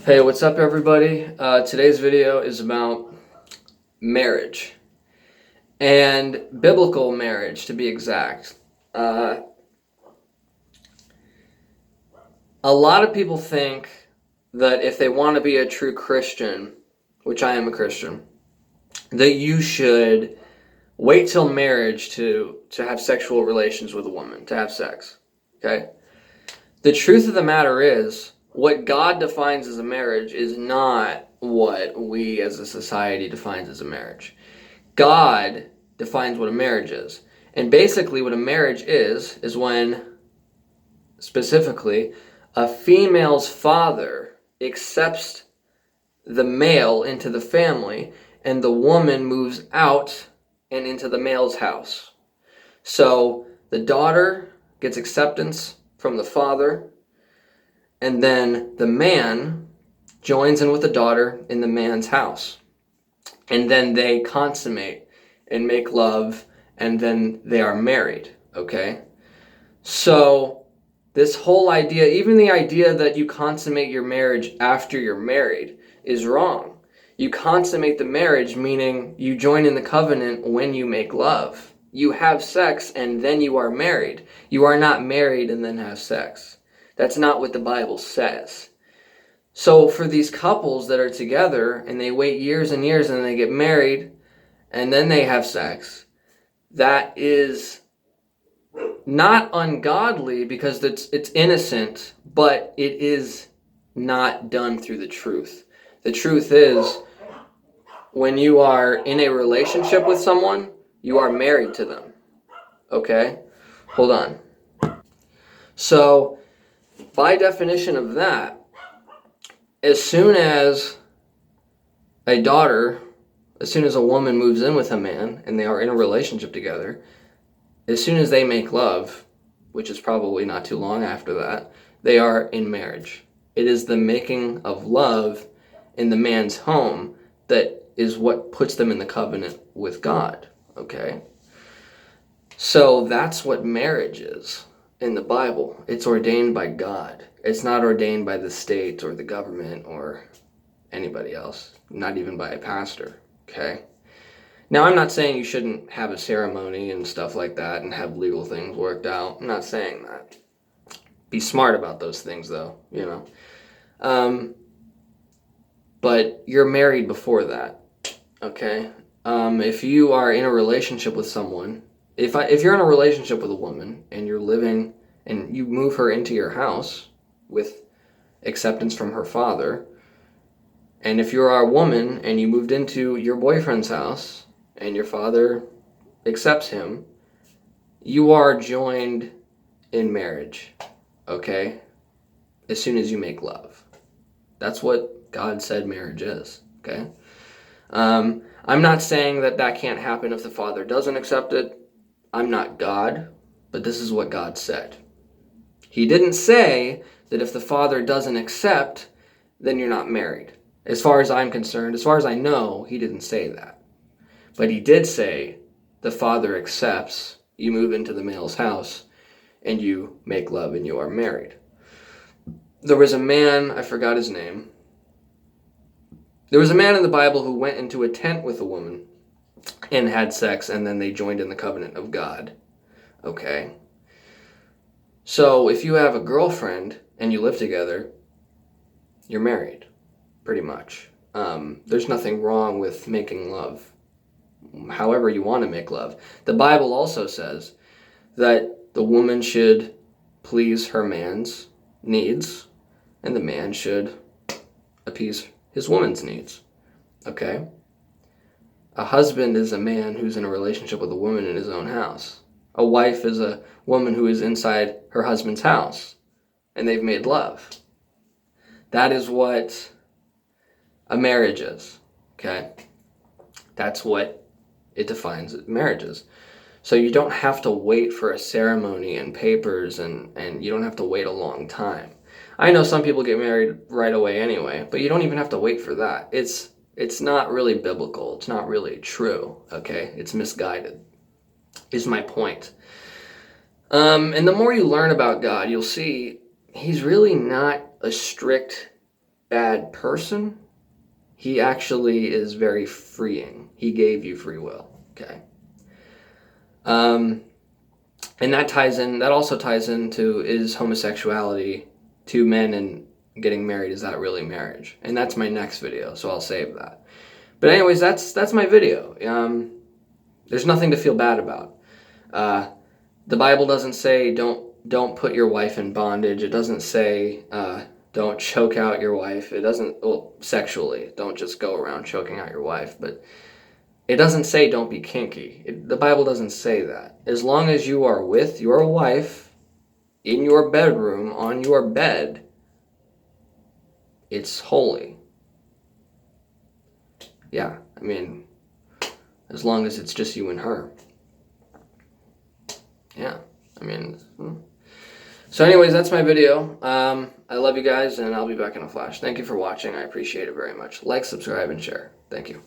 Hey, what's up, everybody? Today's video is about marriage and biblical marriage, to be exact. Uh, a lot of people think that if they want to be a true Christian, which I am a Christian, that you should wait till marriage to have sexual relations with a woman, to have sex. Okay? The truth of the matter is, what God defines as a marriage is not what we as a society defines as a marriage. God defines what a marriage is. And basically what a marriage is when, specifically, a female's father accepts the male into the family and the woman moves out and into the male's house. So the daughter gets acceptance from the father, and then the man joins in with the daughter in the man's house. And then they consummate and make love, and then they are married, okay? So this whole idea, even the idea that you consummate your marriage after you're married, is wrong. You consummate the marriage, meaning you join in the covenant when you make love. You have sex and then you are married. You are not married and then have sex. That's not what the Bible says. So for these couples that are together and they wait years and years and they get married and then they have sex, that is not ungodly because it's innocent, but it is not done through the truth. The truth is, when you are in a relationship with someone, you are married to them. Okay? Hold on. So, by definition of that, as soon as a daughter, as soon as a woman moves in with a man and they are in a relationship together, as soon as they make love, which is probably not too long after that, they are in marriage. It is the making of love in the man's home that is what puts them in the covenant with God, okay? So that's what marriage is in the Bible. It's ordained by God. It's not ordained by the state or the government or anybody else, not even by a pastor, okay? Now, I'm not saying you shouldn't have a ceremony and stuff like that and have legal things worked out. I'm not saying that. Be smart about those things, though, you know. But you're married before that, okay? If you are in a relationship with someone, if you're in a relationship with a woman and you're living and you move her into your house with acceptance from her father, and if you're a woman and you moved into your boyfriend's house and your father accepts him, you are joined in marriage, okay? As soon as you make love. That's what God said marriage is, okay? I'm not saying that that can't happen if the father doesn't accept it. I'm not God, but this is what God said. He didn't say that if the father doesn't accept, then you're not married. As far as I'm concerned, as far as I know, he didn't say that. But he did say the father accepts, you move into the male's house, and you make love and you are married. There was a man, I forgot his name. There was a man in the Bible who went into a tent with a woman and had sex, and then they joined in the covenant of God. Okay? So if you have a girlfriend and you live together, you're married, pretty much. There's nothing wrong with making love, however you want to make love. The Bible also says that the woman should please her man's needs, and the man should appease his woman's needs. Okay? A husband is a man who's in a relationship with a woman in his own house. A wife is a woman who is inside her husband's house, and they've made love. That is what a marriage is, okay? That's what it defines marriages. So you don't have to wait for a ceremony and papers, and you don't have to wait a long time. I know some people get married right away anyway, but you don't even have to wait for that. It's not really biblical. It's not really true, okay? It's misguided, is my point. And the more you learn about God, you'll see he's really not a strict bad person. He actually is very freeing. He gave you free will. Okay. And that also ties into, is homosexuality, two men and getting married, is that really marriage? And that's my next video, so I'll save that. But anyways, that's my video. There's nothing to feel bad about. The Bible doesn't say don't put your wife in bondage. It doesn't say don't choke out your wife. It doesn't, well, sexually. Don't just go around choking out your wife. But it doesn't say don't be kinky. The Bible doesn't say that. As long as you are with your wife in your bedroom, on your bed, it's holy. Yeah, I mean, as long as it's just you and her. Yeah, I mean... So anyways, that's my video. I love you guys, and I'll be back in a flash. Thank you for watching. I appreciate it very much. Like, subscribe, and share. Thank you.